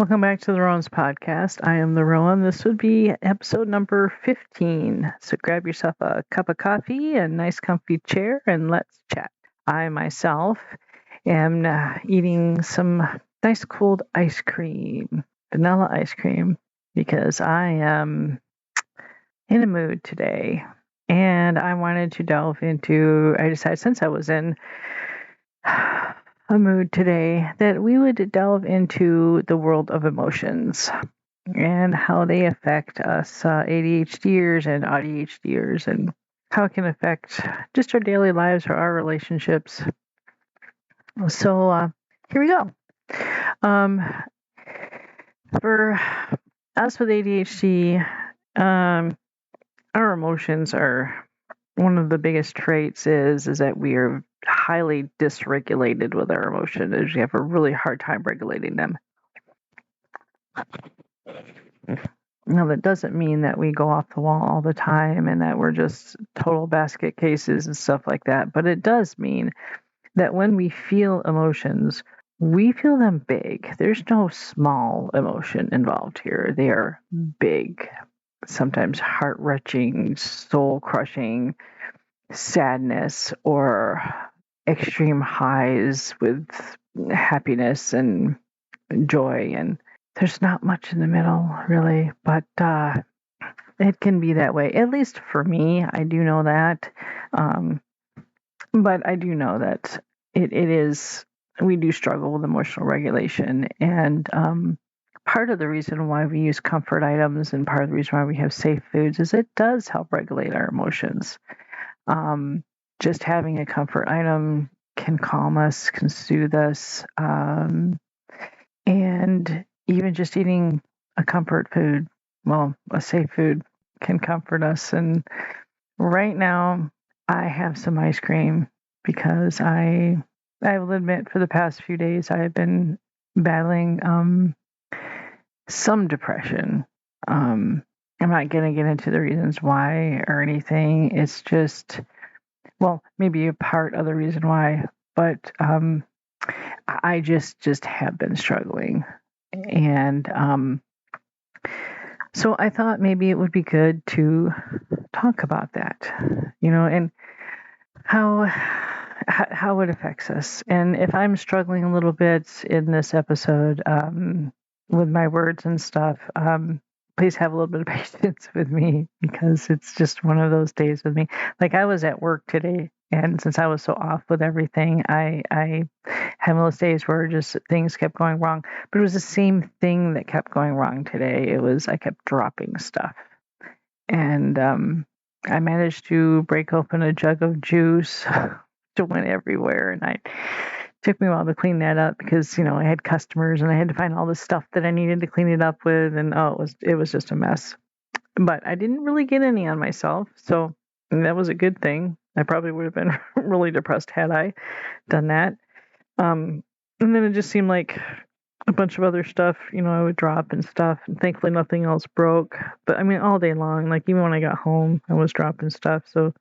Welcome back to the Rowan's podcast. I am the Rowan. This would be episode number 15. So grab yourself a cup of coffee, a nice comfy chair, and let's chat. I myself am eating some nice cold ice cream, vanilla ice cream, because I am in a mood today. And I wanted to I decided since I was in a mood today that we would delve into the world of emotions and how they affect us ADHDers and ADHDers and how it can affect just our daily lives or our relationships. So here we go. For us with ADHD, our emotions are one of the biggest traits is that we are highly dysregulated with our emotions. We have a really hard time regulating them. Now, that doesn't mean that we go off the wall all the time and that we're just total basket cases and stuff like that. But it does mean that when we feel emotions, we feel them big. There's no small emotion involved here. They are big, sometimes heart-wrenching, soul-crushing sadness or extreme highs with happiness and joy, and there's not much in the middle really, but it can be that way, at least for me. I do know that, but I do know that it is, we do struggle with emotional regulation, and part of the reason why we use comfort items and part of the reason why we have safe foods is it does help regulate our emotions. Just having a comfort item can calm us, can soothe us, and even just eating a comfort food, well, a safe food, can comfort us. And right now, I have some ice cream because I will admit, for the past few days, I have been battling some depression. I'm not going to get into the reasons why or anything. It's just, well, maybe a part of the reason why, but I just have been struggling. And so I thought maybe it would be good to talk about that, and how it affects us. And if I'm struggling a little bit in this episode with my words and stuff, please have a little bit of patience with me because it's just one of those days with me. Like, I was at work today, and since I was so off with everything, I had one of those days where just things kept going wrong. But it was the same thing that kept going wrong today. It was, I kept dropping stuff. And I managed to break open a jug of juice that went everywhere, and it took me a while to clean that up because I had customers and I had to find all the stuff that I needed to clean it up with, and it was just a mess. But I didn't really get any on myself, so that was a good thing. I probably would have been really depressed had I done that. And then it just seemed like a bunch of other stuff, I would drop and stuff, and thankfully nothing else broke. But I mean, all day long, like even when I got home, I was dropping stuff. So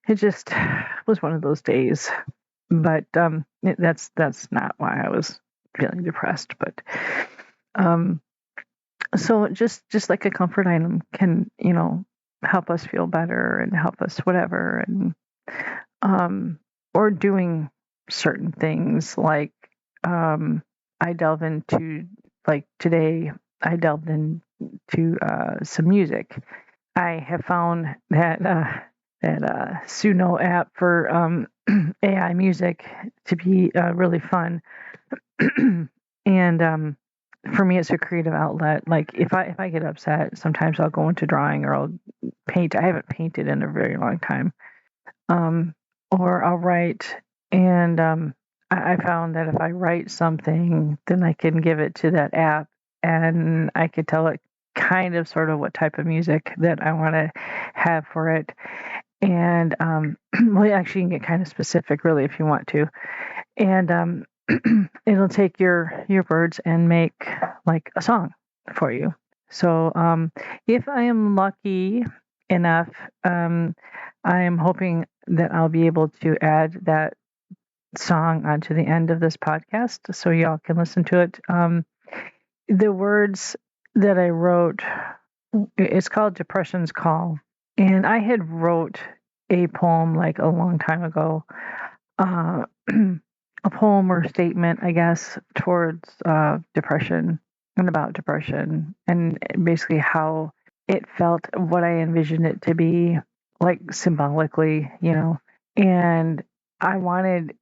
it just was one of those days. But that's not why I was feeling depressed. But so just like a comfort item can, help us feel better and help us whatever, and or doing certain things like I delve into, like today, I delved into some music. I have found that Suno app for AI music to be really fun, and for me, it's a creative outlet. Like if I get upset, sometimes I'll go into drawing or I'll paint. I haven't painted in a very long time, or I'll write, and I found that if I write something, then I can give it to that app and I could tell it kind of sort of what type of music that I want to have for it. And well, actually, you can get kind of specific, really, if you want to. And it'll take your words and make like a song for you. So if I am lucky enough, I am hoping that I'll be able to add that song onto the end of this podcast so y'all can listen to it. the words that I wrote, it's called Depression's Call. And I had wrote a poem like a long time ago, uh, a poem or statement, I guess, towards depression and about depression, and basically how it felt, what I envisioned it to be, like symbolically, you know. And I wanted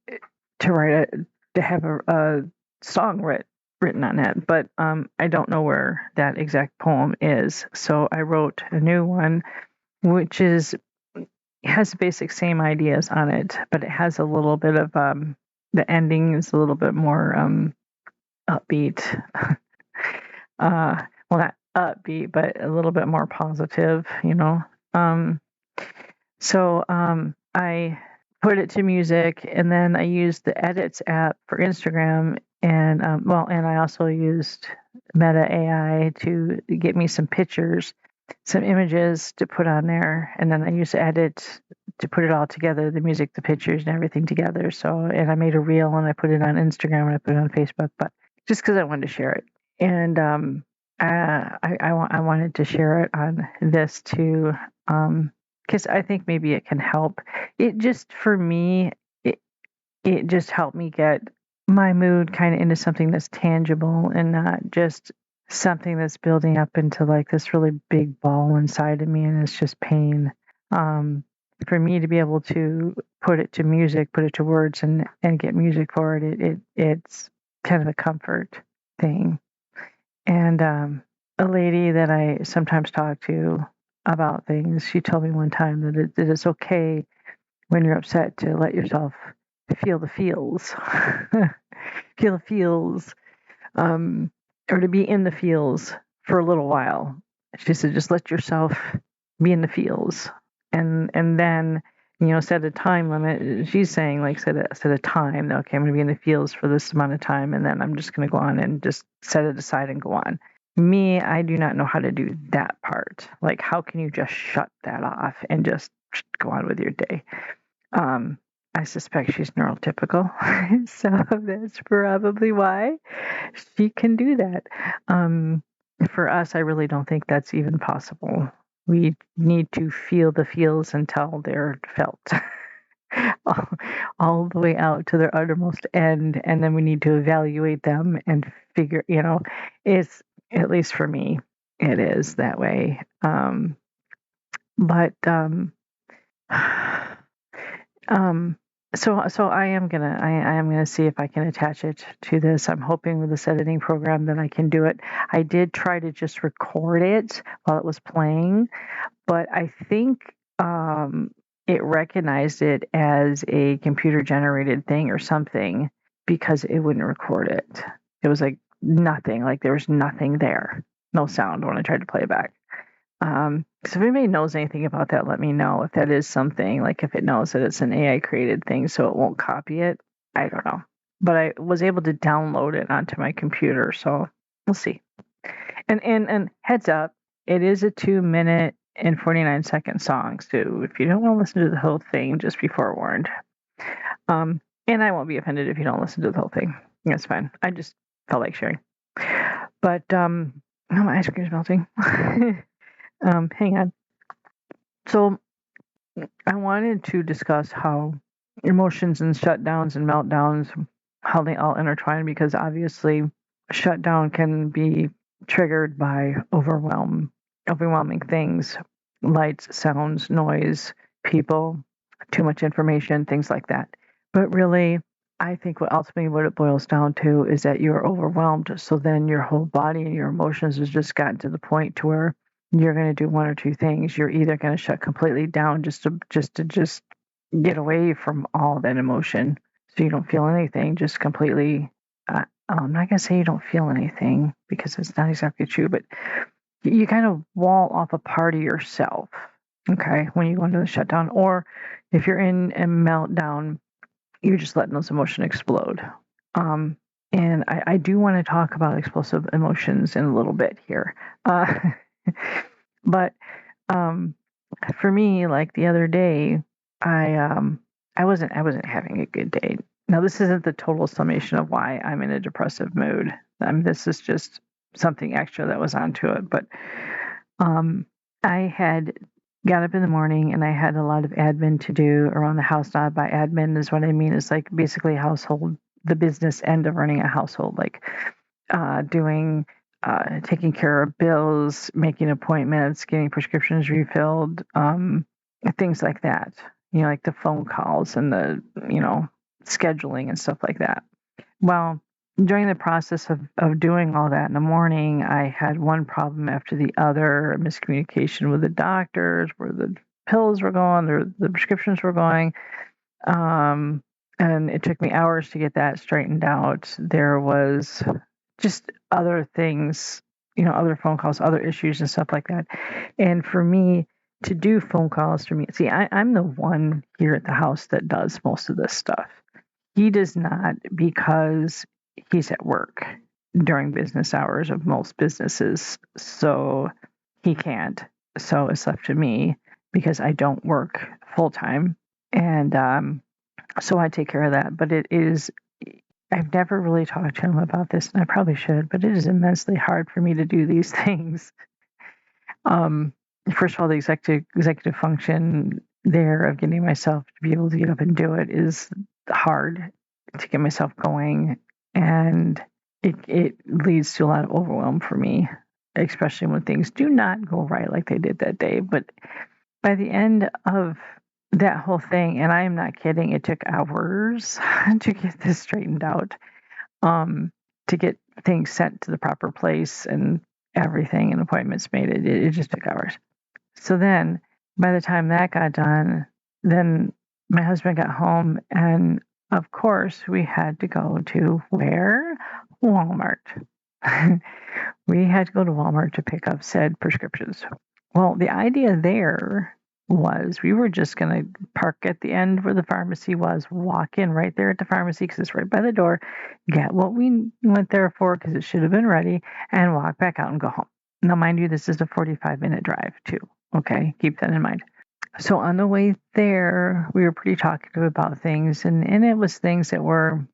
to write to have a song written on it, but I don't know where that exact poem is. So I wrote a new one, which has the basic same ideas on it, but it has a little bit of the ending is a little bit more upbeat. Well, not upbeat, but a little bit more positive, you know. Um, so I put it to music, and then I used the Edits app for Instagram, and and I also used Meta AI to get me some pictures, some images to put on there, and then I used Edit to put it all together, the music, the pictures, and everything together. So, and I made a reel and I put it on Instagram and I put it on Facebook, but just because I wanted to share it, and I wanted to share it on this too. Because I think maybe it can help. It just, for me, it, it just helped me get my mood kind of into something that's tangible and not just something that's building up into like this really big ball inside of me and it's just pain. Um, for me to be able to put it to music, put it to words, and get music for it's kind of a comfort thing. And a lady that I sometimes talk to about things, she told me one time that it's okay when you're upset to let yourself feel the feels, feel the feels, um, or to be in the feels for a little while. She said, just let yourself be in the feels, and then set a time limit. She's saying like set a time. Okay, I'm going to be in the feels for this amount of time, and then I'm just going to go on and just set it aside and go on. Me, I do not know how to do that part. Like, how can you just shut that off and just go on with your day? Um, I suspect she's neurotypical, so that's probably why she can do that. Um, for us, I really don't think that's even possible. We need to feel the feels until they're felt. all, all the way out to their uttermost end, and then we need to evaluate them and figure, it's, at least for me, it is that way. But um so I am gonna see if I can attach it to this. I'm hoping with this editing program that I can do it. I did try to just record it while it was playing, but I think it recognized it as a computer generated thing or something because it wouldn't record it. It was like nothing, like there was nothing there, no sound when I tried to play it back. So if anybody knows anything about that, let me know if that is something, like if it knows that it's an AI created thing so it won't copy it. I don't know. But I was able to download it onto my computer, so we'll see. And heads up, it is a 2 minute and 49-second song. So if you don't want to listen to the whole thing, just be forewarned. And I won't be offended if you don't listen to the whole thing. That's fine. I just felt like sharing. But oh, my ice cream's melting. Hang on. So I wanted to discuss how emotions and shutdowns and meltdowns, how they all intertwine, because obviously shutdown can be triggered by overwhelming things, lights, sounds, noise, people, too much information, things like that. But really, I think what it boils down to is that you're overwhelmed. So then your whole body and your emotions has just gotten to the point to where you're going to do one or two things. You're either going to shut completely down just to get away from all that emotion, so you don't feel anything. Just completely. I'm not going to say you don't feel anything because it's not exactly true, but you kind of wall off a part of yourself. Okay, when you go into the shutdown, or if you're in a meltdown, you're just letting those emotions explode. And I do want to talk about explosive emotions in a little bit here. But for me, like the other day, I wasn't having a good day. Now this isn't the total summation of why I'm in a depressive mood. This is just something extra that was onto it. But I had got up in the morning and I had a lot of admin to do around the house. Not by admin is what I mean is like basically household, the business end of running a household, like doing, taking care of bills, making appointments, getting prescriptions refilled, things like that. Like the phone calls and the, scheduling and stuff like that. Well, during the process of doing all that in the morning, I had one problem after the other, miscommunication with the doctors, where the pills were going, or the prescriptions were going. And it took me hours to get that straightened out. There was just other things, other phone calls, other issues and stuff like that. And for me to do phone calls for me, see, I'm the one here at the house that does most of this stuff. He does not, because he's at work during business hours of most businesses. So he can't. So it's left to me because I don't work full time. And so I take care of that. But it is, I've never really talked to him about this, and I probably should, but it is immensely hard for me to do these things. First of all, the executive function there of getting myself to be able to get up and do it is hard to get myself going, and it leads to a lot of overwhelm for me, especially when things do not go right like they did that day. But by the end of that whole thing, and I am not kidding, it took hours to get this straightened out, to get things sent to the proper place and everything, and appointments made. It just took hours. So then by the time that got done, then my husband got home, and of course we had to go to where? Walmart. We had to go to Walmart to pick up said prescriptions. Well, the idea there was we were just going to park at the end where the pharmacy was, walk in right there at the pharmacy because it's right by the door, get what we went there for because it should have been ready, and walk back out and go home. Now, mind you, this is a 45-minute drive too. Okay, keep that in mind. So on the way there, we were pretty talkative about things, and it was things that were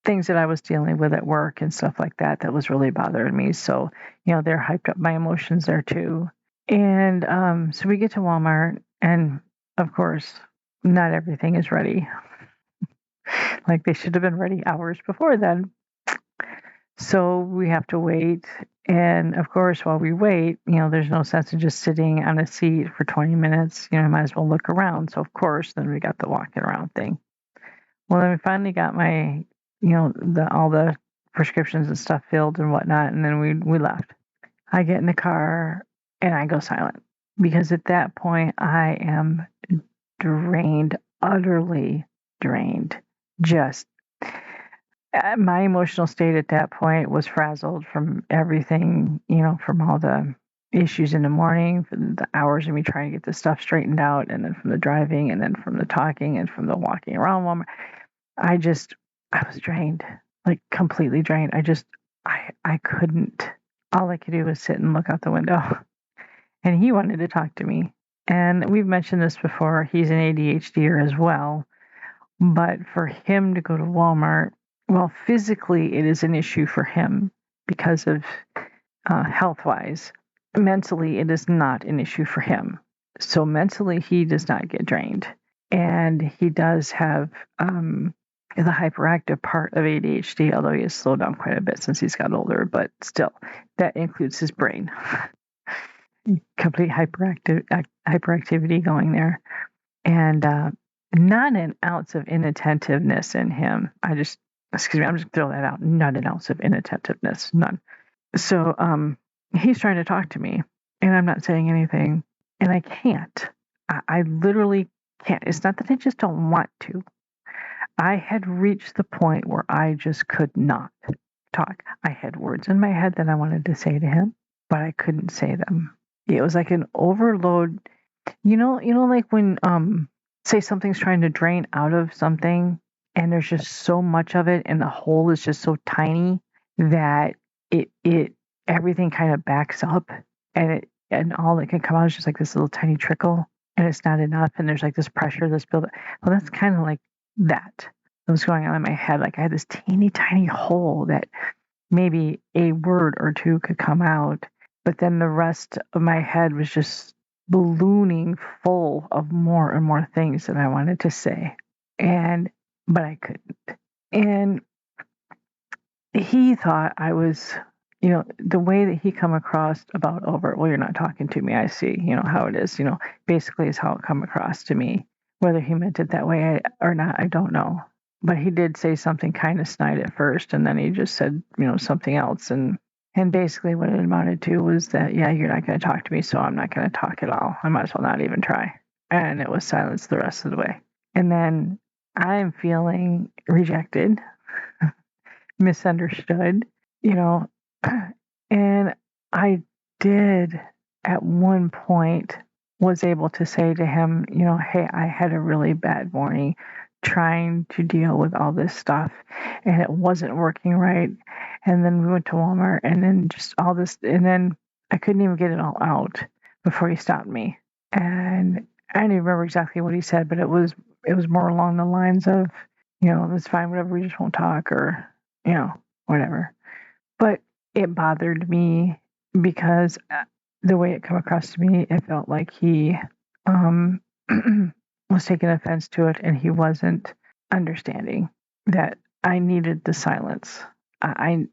things that I was dealing with at work and stuff like that that was really bothering me. So, they're hyped up my emotions there too. And so we get to Walmart, and of course, not everything is ready. Like they should have been ready hours before then. So we have to wait. And of course, while we wait, there's no sense in just sitting on a seat for 20 minutes. I might as well look around. So of course, then we got the walking around thing. Well, then we finally got my, all the prescriptions and stuff filled and whatnot. And then we left. I get in the car and I go silent because at that point I am drained, utterly drained. Just my emotional state at that point was frazzled from everything, from all the issues in the morning, from the hours of me trying to get this stuff straightened out, and then from the driving, and then from the talking, and from the walking around Walmart. I was drained, like completely drained. I couldn't. All I could do was sit and look out the window. And he wanted to talk to me. And we've mentioned this before. He's an ADHDer as well. But for him to go to Walmart, well, physically it is an issue for him because of health-wise. Mentally, it is not an issue for him. So mentally, he does not get drained. And he does have the hyperactive part of ADHD, although he has slowed down quite a bit since he's got older. But still, that includes his brain. Complete hyperactivity going there. And not an ounce of inattentiveness in him. I'm just throwing that out. Not an ounce of inattentiveness. None. So he's trying to talk to me, and I'm not saying anything, and I can't. I literally can't. It's not that I just don't want to. I had reached the point where I just could not talk. I had words in my head that I wanted to say to him, but I couldn't say them. It was like an overload. Like when say something's trying to drain out of something, and there's just so much of it, and the hole is just so tiny that it everything kind of backs up, and all that can come out is just like this little tiny trickle, and it's not enough, and there's like this pressure that's built up. Well, that's kind of like that was going on in my head. Like I had this teeny tiny hole that maybe a word or two could come out, but then the rest of my head was just ballooning full of more and more things that I wanted to say. But I couldn't. And he thought I was, the way that he come across about over, well, you're not talking to me. I see, how it is, basically is how it come across to me. Whether he meant it that way or not, I don't know. But he did say something kind of snide at first, and then he just said, something else. And basically what it amounted to was that, yeah, you're not going to talk to me, so I'm not going to talk at all. I might as well not even try. And it was silence the rest of the way. And then I'm feeling rejected, misunderstood, you know, and I did at one point was able to say to him, hey, I had a really bad morning trying to deal with all this stuff and it wasn't working right. And then we went to Walmart and then just all this, and then I couldn't even get it all out before he stopped me. And I don't even remember exactly what he said, but it was more along the lines of, it's fine, whatever, we just won't talk, or, whatever. But it bothered me because the way it came across to me, it felt like he was taking offense to it, and he wasn't understanding that I needed the silence. I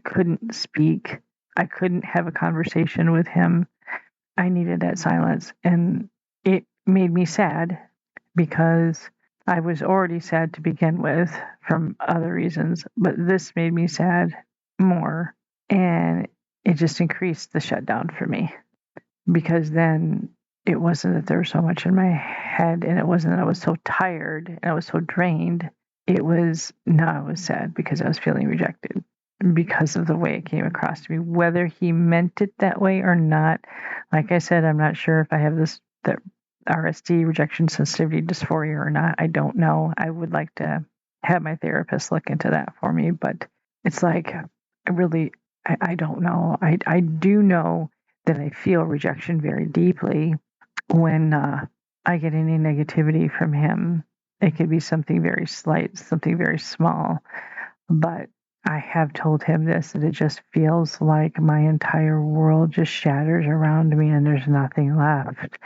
couldn't speak. I couldn't have a conversation with him. I needed that silence, and it made me sad because I was already sad to begin with from other reasons, but this made me sad more, and it just increased the shutdown for me, because then it wasn't that there was so much in my head, and it wasn't that I was so tired and I was so drained. It was, no, I was sad because I was feeling rejected because of the way it came across to me, whether he meant it that way or not. Like I said, I'm not sure if I have the RSD, rejection sensitivity dysphoria, or not. I don't know. I would like to have my therapist look into that for me, but it's like, I don't know. I do know that I feel rejection very deeply when I get any negativity from him. It could be something very slight, something very small, but I have told him this, that it just feels like my entire world just shatters around me and there's nothing left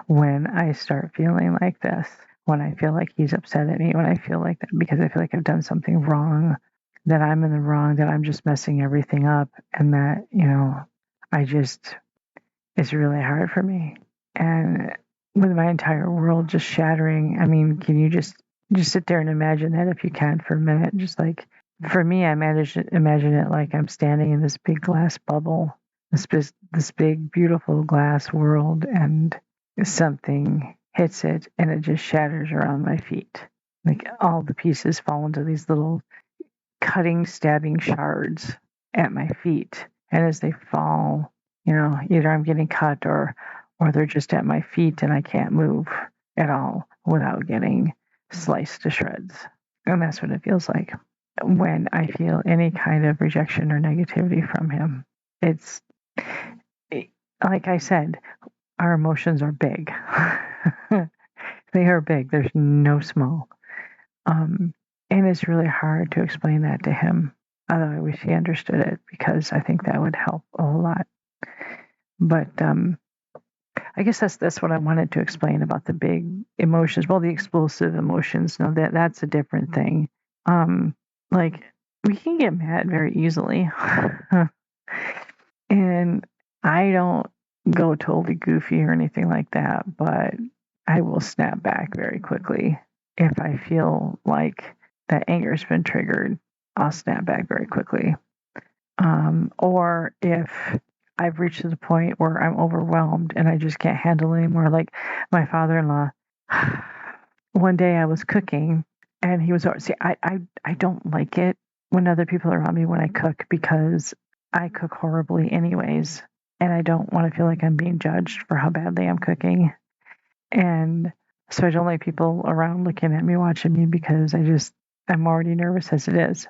when I start feeling like this, when I feel like he's upset at me, when I feel like that, because I feel like I've done something wrong, that I'm in the wrong, that I'm just messing everything up, and that, it's really hard for me. And with my entire world just shattering, I mean, can you just sit there and imagine that if you can for a minute? Just like, for me, I imagine it like I'm standing in this big glass bubble, this big, beautiful glass world, and something hits it and it just shatters around my feet. Like all the pieces fall into these little cutting, stabbing shards at my feet. And as they fall, either I'm getting cut or they're just at my feet and I can't move at all without getting sliced to shreds. And that's what it feels like when I feel any kind of rejection or negativity from him. It's like I said, our emotions are big. They are big. There's no small. And it's really hard to explain that to him. Although I wish he understood it, because I think that would help a whole lot. But I guess that's what I wanted to explain about the big emotions. Well, the explosive emotions. No, that's a different thing. Like, we can get mad very easily. And I don't go totally goofy or anything like that, but I will snap back very quickly. If I feel like that anger has been triggered, I'll snap back very quickly. Or if I've reached to the point where I'm overwhelmed and I just can't handle it anymore. Like my father-in-law, one day I was cooking and he was, see, I don't like it when other people are around me when I cook, because I cook horribly anyways. And I don't want to feel like I'm being judged for how badly I'm cooking. And so I don't like people around looking at me, watching me, because I'm already nervous as it is.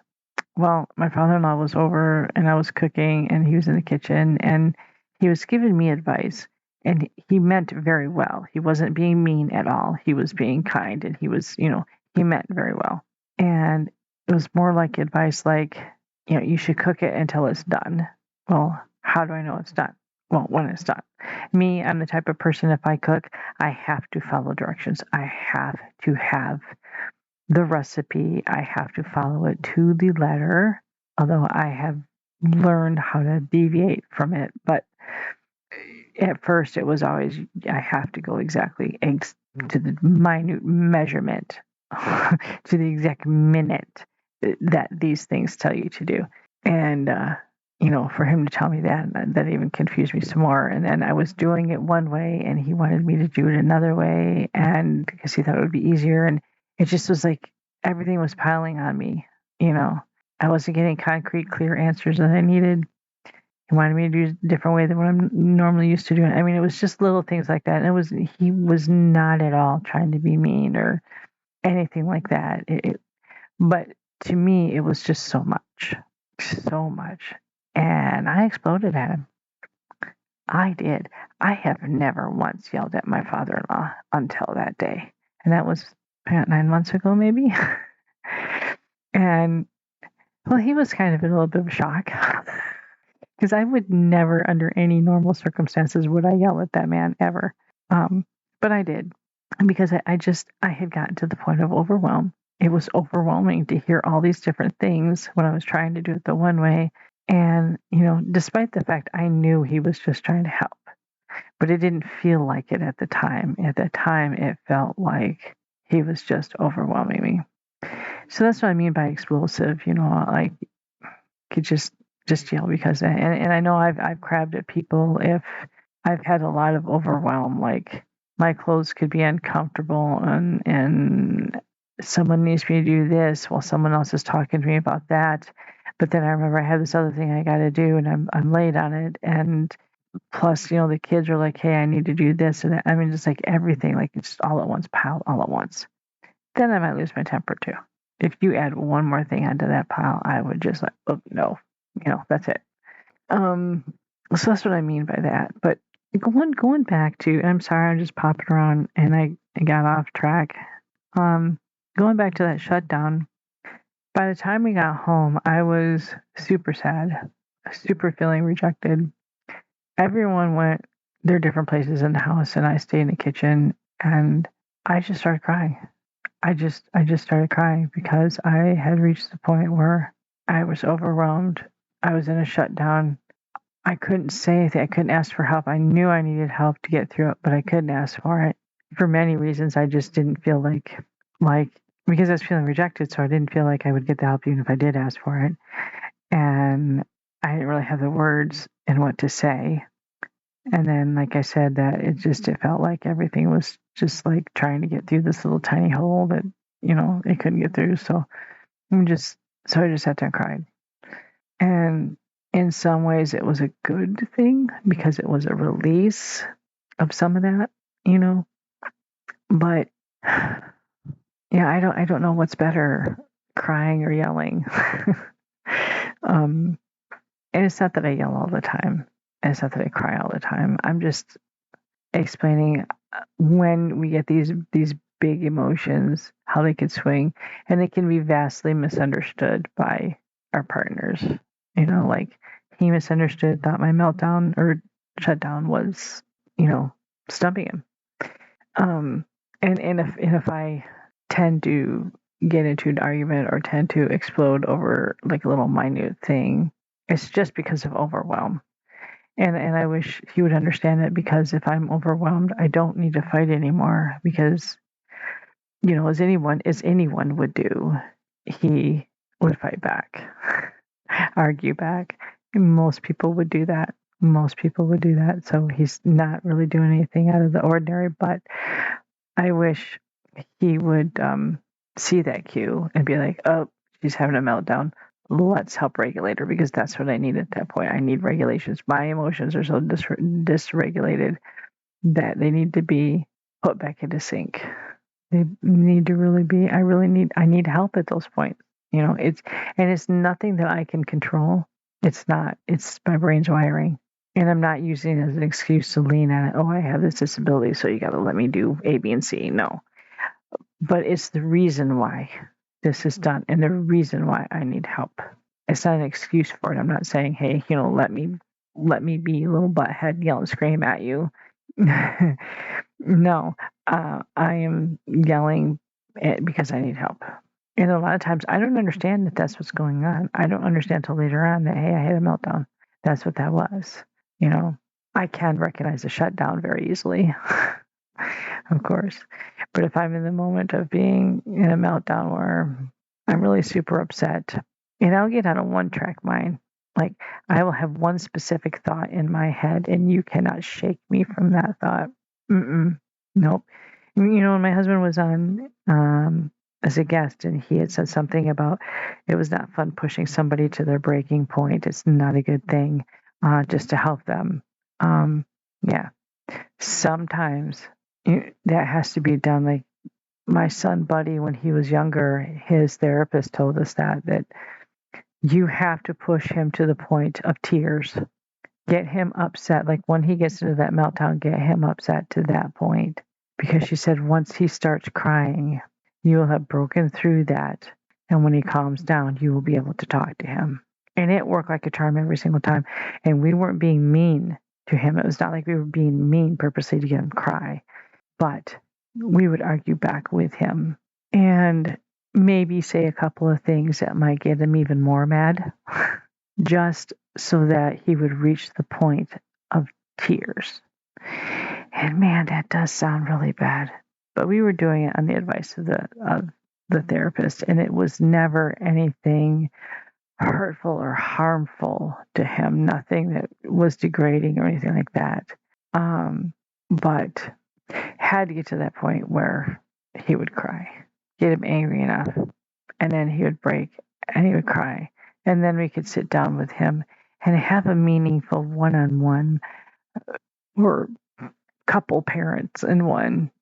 Well, my father-in-law was over and I was cooking and he was in the kitchen and he was giving me advice, and he meant very well. He wasn't being mean at all. He was being kind, and he was, he meant very well. And it was more like advice like, you should cook it until it's done. Well, how do I know it's done? Well, when it's done. Me, I'm the type of person, if I cook, I have to follow directions. I have to have the recipe. I have to follow it to the letter, although I have learned how to deviate from it. But at first, it was always, I have to go exactly to the minute measurement, to the exact minute that these things tell you to do. And, for him to tell me that even confused me some more. And then I was doing it one way and he wanted me to do it another way, and because he thought it would be easier. And it just was like everything was piling on me. I wasn't getting concrete, clear answers that I needed. He wanted me to do it a different way than what I'm normally used to doing. I mean, it was just little things like that. And he was not at all trying to be mean or anything like that. But to me, it was just so much, so much. And I exploded at him. I did. I have never once yelled at my father-in-law until that day. And that was about 9 months ago, maybe. And, well, he was kind of in a little bit of shock. Because I would never, under any normal circumstances, would I yell at that man ever. But I did. Because I had gotten to the point of overwhelm. It was overwhelming to hear all these different things when I was trying to do it the one way. And, despite the fact I knew he was just trying to help, but it didn't feel like it at the time. At the time, it felt like he was just overwhelming me. So that's what I mean by explosive, like could just yell because, and I know I've crabbed at people if I've had a lot of overwhelm, like my clothes could be uncomfortable and someone needs me to do this while someone else is talking to me about that. But then I remember I have this other thing I got to do and I'm late on it. And plus, the kids are like, hey, I need to do this. And that. I mean, just like everything, like it's all at once, pile all at once. Then I might lose my temper too. If you add one more thing onto that pile, I would just like, oh no, that's it. So that's what I mean by that. But going back to, I'm sorry, I'm just popping around and I got off track. Going back to that shutdown, by the time we got home, I was super sad, super feeling rejected. Everyone went their different places in the house and I stayed in the kitchen and I just started crying. I just started crying because I had reached the point where I was overwhelmed. I was in a shutdown. I couldn't say anything. I couldn't ask for help. I knew I needed help to get through it, but I couldn't ask for it. For many reasons, I just didn't feel like because I was feeling rejected, so I didn't feel like I would get the help even if I did ask for it. And I didn't really have the words and what to say. And then, like I said, that it felt like everything was just like trying to get through this little tiny hole that, it couldn't get through. So I just sat there and cried. And in some ways it was a good thing because it was a release of some of that, but yeah, I don't know what's better, crying or yelling. And it's not that I yell all the time. And it's not that I cry all the time. I'm just explaining when we get these big emotions, how they can swing, and they can be vastly misunderstood by our partners. Like he misunderstood, thought my meltdown or shutdown was, stumping him. And if I tend to get into an argument or tend to explode over like a little minute thing, it's just because of overwhelm. And I wish he would understand it, because if I'm overwhelmed, I don't need to fight anymore, because, as anyone would do, he would fight back, argue back. Most people would do that. So he's not really doing anything out of the ordinary, but I wish he would see that cue and be like, oh, she's having a meltdown. Let's help regulate her, because that's what I need at that point. I need regulations. My emotions are so dysregulated that they need to be put back into sync. They need to really be. I need help at those points. It's nothing that I can control. It's not. It's my brain's wiring, and I'm not using it as an excuse to lean on it. Oh, I have this disability, so you got to let me do A, B, and C. No, but it's the reason why this is done, and the reason why I need help. it's not an excuse for it. I'm not saying, hey, let me be a little butthead, yell and scream at you. No, I am yelling because I need help. And a lot of times I don't understand that that's what's going on. I don't understand till later on that, hey, I had a meltdown. That's what that was. I can recognize a shutdown very easily, of course. But if I'm in the moment of being in a meltdown where I'm really super upset, and I'll get on a one-track mind. Like, I will have one specific thought in my head, and you cannot shake me from that thought. Nope. When my husband was on as a guest, and he had said something about it was not fun pushing somebody to their breaking point. It's not a good thing, just to help them. Yeah. Sometimes that has to be done. Like my son Buddy, when he was younger, his therapist told us that you have to push him to the point of tears. Get him upset. Like when he gets into that meltdown, get him upset to that point. Because she said once he starts crying, you will have broken through that. And when he calms down, you will be able to talk to him. And it worked like a charm every single time. And we weren't being mean to him. It was not like we were being mean purposely to get him to cry. But we would argue back with him and maybe say a couple of things that might get him even more mad, just so that he would reach the point of tears. And man, that does sound really bad. But we were doing it on the advice of the therapist, and it was never anything hurtful or harmful to him. Nothing that was degrading or anything like that. But had to get to that point where he would cry, get him angry enough, and then he would break and he would cry. And then we could sit down with him and have a meaningful one-on-one or couple parents in one,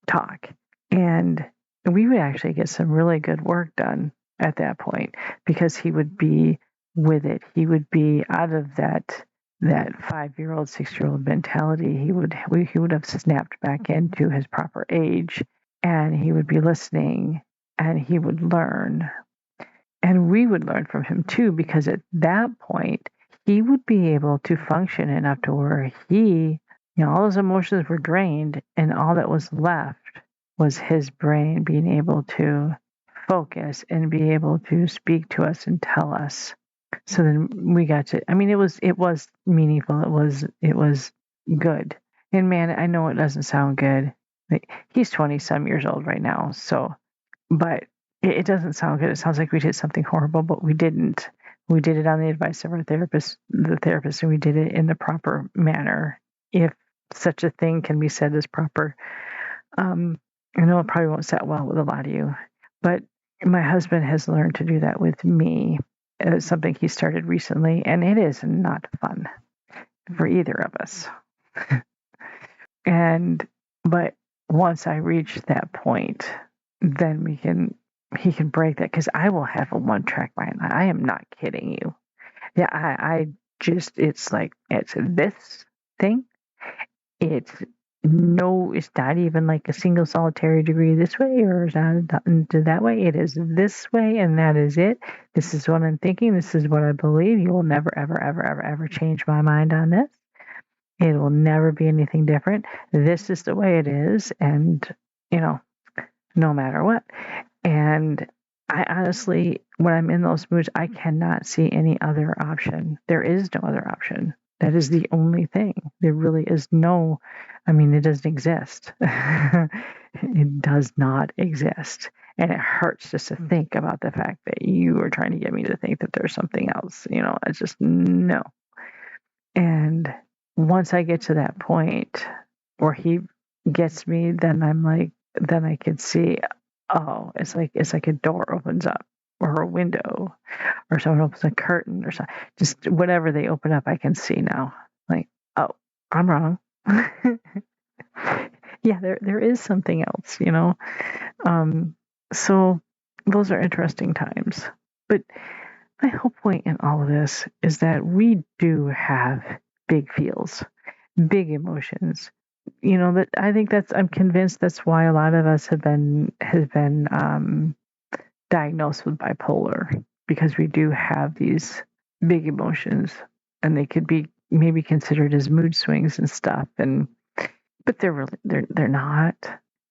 talk. And we would actually get some really good work done at that point because he would be with it. He would be out of that 5-year-old, 6-year-old mentality. He would have snapped back into his proper age, and he would be listening, and he would learn. And we would learn from him too, because at that point, he would be able to function enough to where all those emotions were drained, and all that was left was his brain being able to focus and be able to speak to us and tell us. So then we got to, it was meaningful. It was good. And man, I know it doesn't sound good. He's 20 some years old right now. So, but it doesn't sound good. It sounds like we did something horrible, but we didn't. We did it on the advice of the therapist, and we did it in the proper manner. If such a thing can be said as proper. I know it probably won't set well with a lot of you, but my husband has learned to do that with me. It's something he started recently, and it is not fun for either of us. But once I reach that point, then he can break that, because I will have a one-track mind. I am not kidding you. Yeah, I just, it's like, it's this thing. It's not even like a single solitary degree this way or that way. It is this way, and that is it. This is what I'm thinking. This is what I believe. You will never, ever, ever, ever, ever change my mind on this. It will never be anything different. This is the way it is, and, no matter what. And I honestly, when I'm in those moods, I cannot see any other option. There is no other option. That is the only thing. There really is no, it doesn't exist. It does not exist. And it hurts just to think about the fact that you are trying to get me to think that there's something else. It's just no. And once I get to that point where he gets me, then I can see, oh, it's like a door opens up, or a window, or someone opens a curtain, or something. Just whatever they open up, I can see now. Like, oh, I'm wrong. Yeah, there is something else, So those are interesting times. But my whole point in all of this is that we do have big feels, big emotions. That I think I'm convinced that's why a lot of us have been diagnosed with bipolar. because we do have these big emotions, and they could be maybe considered as mood swings and stuff, and but they're not,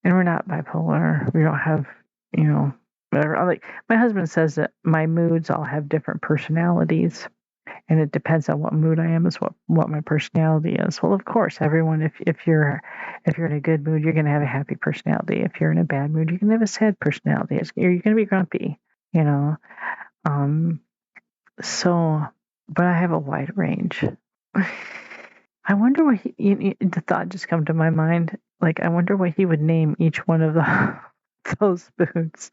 and we're not bipolar. We don't have, whatever. Like my husband says that my moods all have different personalities, and it depends on what mood I am is what my personality is. Well, of course, everyone, if you're in a good mood, you're going to have a happy personality. If you're in a bad mood, you're going to have a sad personality. You're going to be grumpy, you know. Um, so, but I have a wide range. I wonder what the thought just come to my mind. Like, I wonder what he would name each one of those foods.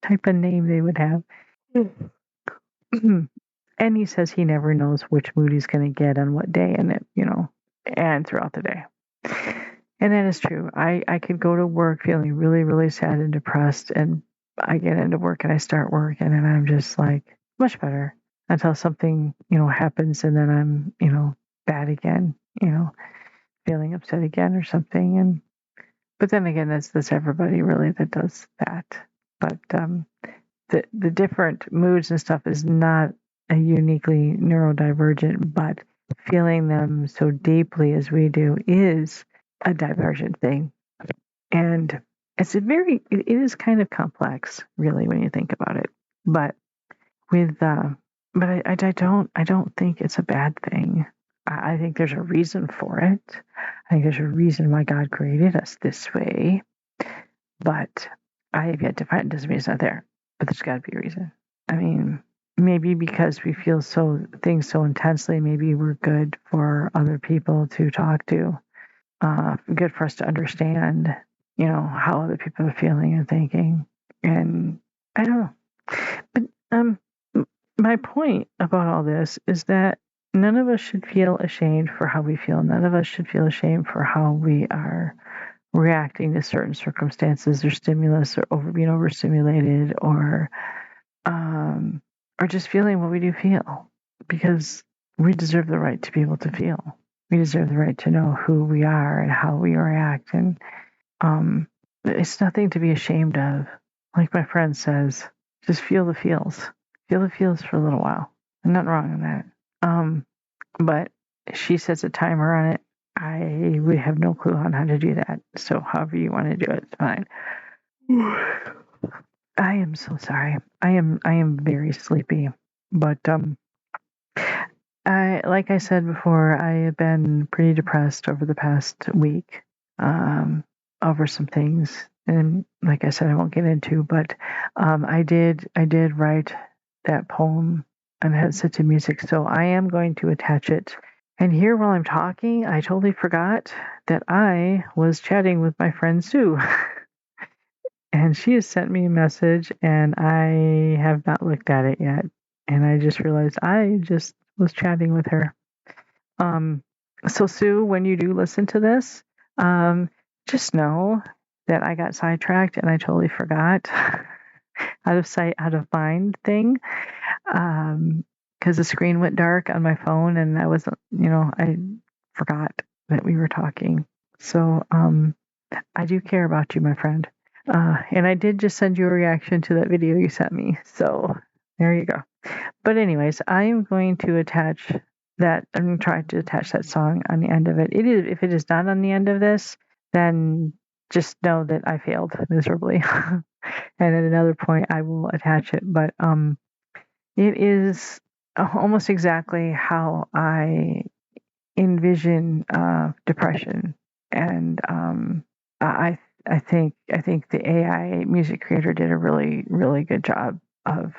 Type of name they would have. And he says he never knows which mood he's going to get on what day, and and throughout the day. And that is true. I could go to work feeling really, really sad and depressed, and I get into work and I start work, and then I'm just like much better until something happens, and then I'm bad again, feeling upset again or something. But then again, that's everybody really that does that. But the different moods and stuff is not a uniquely neurodivergent, but feeling them so deeply as we do is a divergent thing. And it is kind of complex, really, when you think about it. But I don't think it's a bad thing. I think there's a reason for it. I think there's a reason why God created us this way. But I have yet to find it. Doesn't mean it's not there. But there's got to be a reason. I mean, maybe because we feel things so intensely, maybe we're good for other people to talk to. Good for us to understand, how other people are feeling and thinking. And I don't know. But my point about all this is that none of us should feel ashamed for how we feel. None of us should feel ashamed for how we are reacting to certain circumstances or stimulus or being overstimulated or just feeling what we do feel, because we deserve the right to be able to feel. We deserve the right to know who we are and how we react. And it's nothing to be ashamed of. Like my friend says, just feel the feels. Feel the feels for a little while. There's nothing wrong in that. But she sets a timer on it. I would have no clue on how to do that. So however you want to do it, it's fine. I am so sorry. I am very sleepy. But like I said before, I have been pretty depressed over the past week, over some things. And like I said, I won't get into, but I did write that poem and had set to music. So I am going to attach it. And here while I'm talking, I totally forgot that I was chatting with my friend Sue. And she has sent me a message, and I have not looked at it yet. And I just realized I just was chatting with her. So Sue, when you do listen to this, just know that I got sidetracked and I totally forgot. Out of sight, out of mind thing. Because the screen went dark on my phone and I wasn't, I forgot that we were talking. So I do care about you, my friend. And I did just send you a reaction to that video you sent me. So there you go. But anyways, I am going to attach that. I'm going to try to attach that song on the end of it. If it is not on the end of this, then just know that I failed miserably. And at another point, I will attach it. But it is almost exactly how I envision depression, and I think the AI music creator did a really, really good job of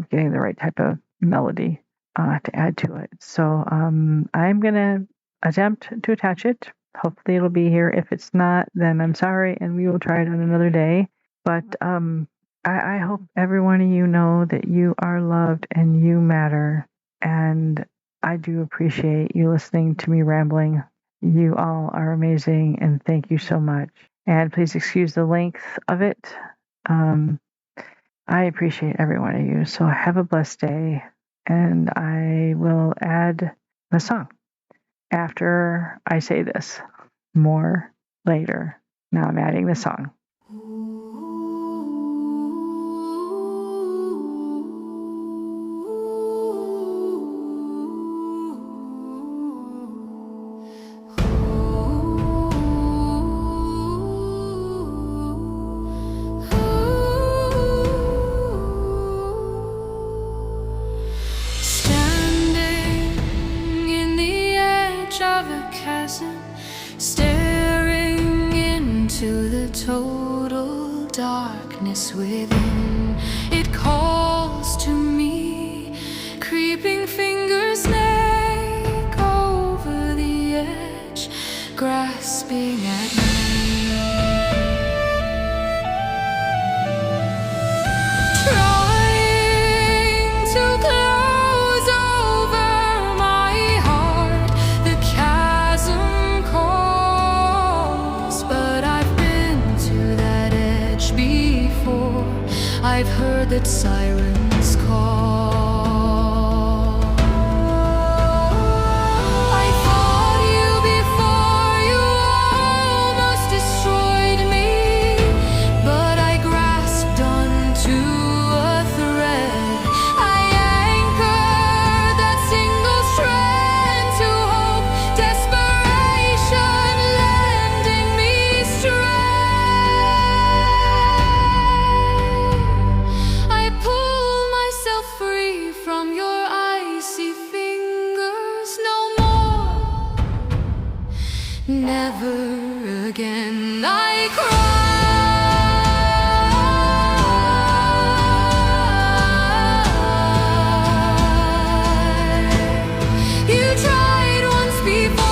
getting the right type of melody to add to it. So I'm gonna attempt to attach it. Hopefully it'll be here. If it's not, then I'm sorry, and we will try it on another day. But I hope every one of you know that you are loved and you matter. And I do appreciate you listening to me rambling. You all are amazing, and thank you so much. And please excuse the length of it. I appreciate every one of you. So have a blessed day, and I will add the song after I say this. More later. Now I'm adding the song. total darkness within. It calls to me, creeping fingers snake over the edge, grasping at me. Trying to close over my heart, the chasm calls, but I've been to that edge before. I've heard that sirens call. I fought you before you almost destroyed me, but I grasped onto a thread. I anchored that single strand to hope, desperation lending me strength. I pull myself free from your icy fingers. No more, never again. I cry. You tried once before,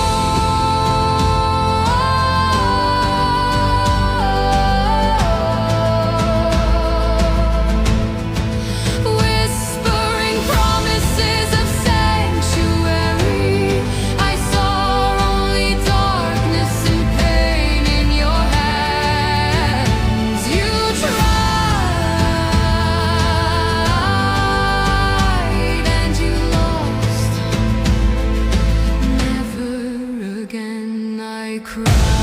whispering promises of sanctuary. I saw only darkness and pain in your hands. You tried and you lost. Never again I cry.